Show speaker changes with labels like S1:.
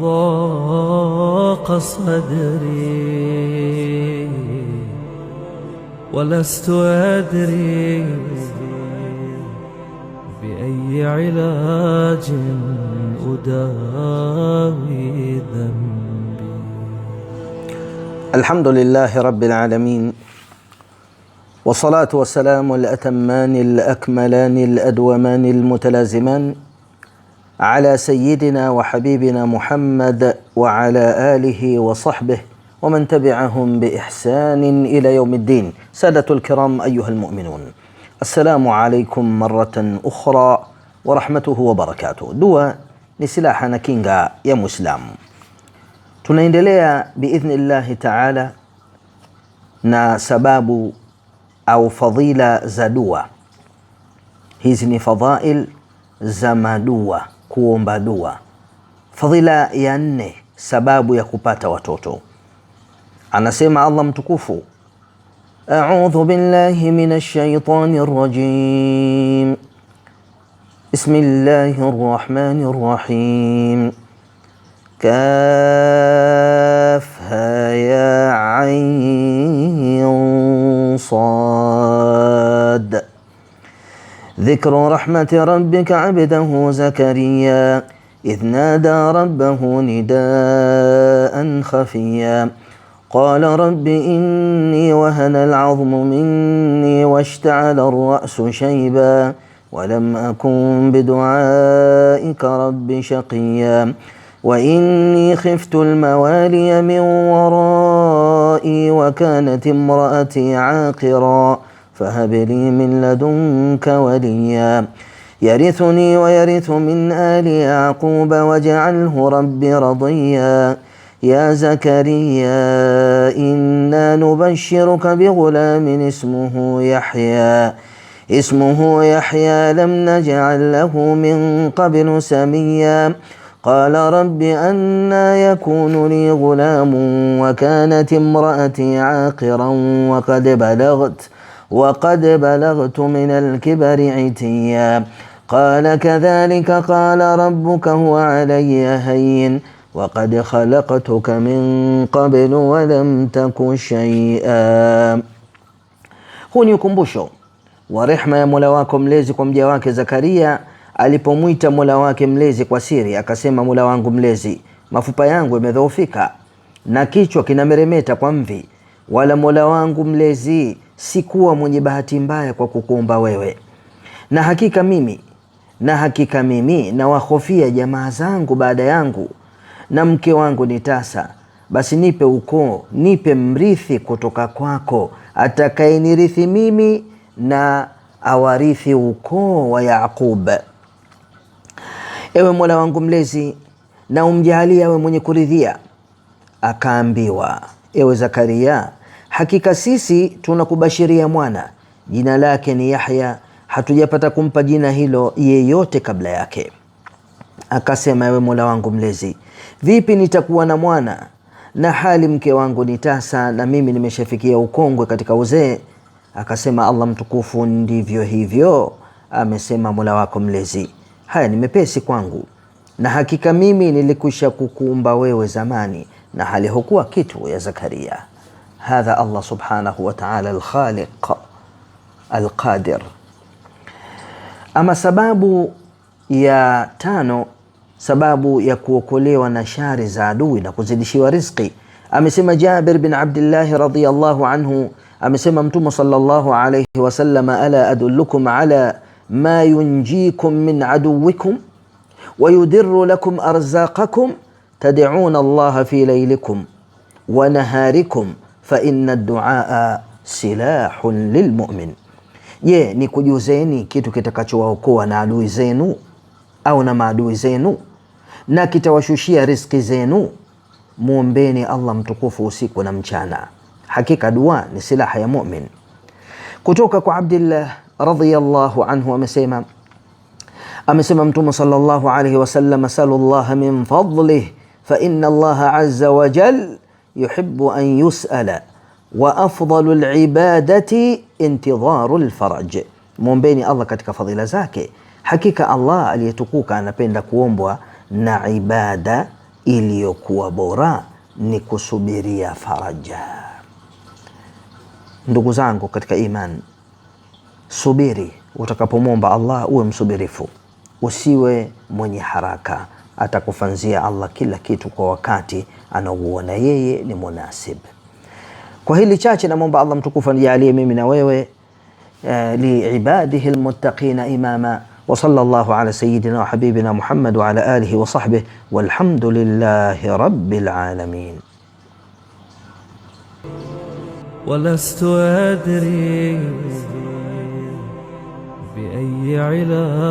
S1: ضاق صدري ولست أدري بأي علاج أداوي ذنبي.
S2: الحمد لله رب العالمين، والصلاة والسلام الأتمان الأكملان الأدومان المتلازمان على سيدنا وحبيبنا محمد وعلى آله وصحبه ومن تبعهم بإحسان إلى يوم الدين. سادة الكرام أيها المؤمنون، السلام عليكم مرة أخرى ورحمته وبركاته. Dua ni silaha na kinga ya Muislamu. Tunaendelea biidhnillahi taala na sababu au fadhila za dua. Hizi ni fadhail za madua, kuomba dua. Fadhila ya 4, sababu ya kupata watoto. Anasema Allah mtukufu, a'udhu billahi minash shaitanir rajim, bismillahir rahmanir rahim, كافها يا عين صاد. ذكر رحمة ربك عبده زكريا إذ نادى ربه نداء خفيا قال رب إني وهن العظم مني واشتعل الرأس شيبا ولم أكن بدعائك رب شقيا وإني خفت الموالي من ورائي وكانت امرأتي عاقرا فهب لي من لدنك وليا يرثني ويرث من آل يعقوب واجعله رب رضيا يا زكريا إنا نبشرك بغلام اسمه يحيى لم نجعل له من قبل سميا قال رب أنى يكون لي غلام وكانت امرأتي عاقرا وقد بلغت من الكبر عتيا قال كذلك قال ربك هو علي هين وقد خلقتك من قبل ولم تك شيئا. Huu ni ukumbusho wa rehma ya Mola wako mlezi kwa mja wake Zakaria alipomwita Mola wake mlezi kwa siri, akasema, Mola wangu mlezi, mafupa yangu yamedhoofika na kichwa kinameremeta kwa mvi, wala Mola wangu mlezi sikuwa mwenye bahati mbaya kwa kukuomba wewe, na hakika mimi na wahofia jamaa zangu baada yangu, na mke wangu ni tasa. Basi nipe ukoo, nipe mrithi kutoka kwako, atakayenirithi mimi na awarithi ukoo wa Yaqub. Ewe Mola wangu mlezi, na umjalie awe mwenye kuridhia. Akaambiwa, ewe Zakaria, hakika sisi tunakubashiria mwana, jina lake ni Yahya, hatujapata kumpa jina hilo yeyote kabla yake. Akasema, ewe Mola wangu mlezi, vipi nitakuwa na mwana na hali mke wangu ni tasa na mimi nimeshafikia ukongwe katika uzee? Akasema Allah mtukufu, ndivyo hivyo amesema Mola wako mlezi, haya ni mepesi kwangu, na hakika mimi nilikwisha kukuumba wewe zamani na hali hukuwa kitu ya Zakaria. Hadha Allah subhanahu wa ta'ala al-Khaliq al-Qadir. Ama sababu ya 5, sababu ya kuokolewa na shari za adui na kuzidishiwa riziki. Amesema Jabir bin Abdullah radhiyallahu anhu, amesema Mtume sallallahu alayhi wasallam, ala adullukum ala ma yunjikum min aduwikum wa yudirru lakum arzaqakum tad'una Allah fi laylikum wa naharikum fa inna ad-du'a silahun lilmu'min. Je, ni kujuzeni kitu kitakachowaokoa na adui zenu au na maadui zenu na kitawashushia riziki zenu? Muombeni Allah mtukufu usiku na mchana, hakika dua ni silaha ya mu'min. Kutoka kwa Abdullah radhiyallahu anhu amesema Mtume sallallahu alayhi wasallam, sallallahu min fadlih fa inna Allah azza wa jal yuhibbu an yus'ala wa afdalu al-ibadati intidharu al-faraj. Muombeni Allah katika fadhila zake, hakika Allah aliyetukuka anapenda kuombwa na ibada iliyokuwa bora ni kusubiria faraja. Ndugu zangu katika iman, subiri. Utakapomwomba Allah uwe msubirifu, usiwe mwenye haraka. Atakufanzia Allah kila kitu kwa wakati anaouona yeye ni munasib. Kwa hili chache namwomba Allah mtukufu anijalie mimi na wewe liibadihi almuttaqina imama. Wa sallallahu ala sayyidina wa habibina Muhammad wa ala alihi wa sahbihi walhamdulillahi rabbil alamin.
S1: ولست أدري بأي علاج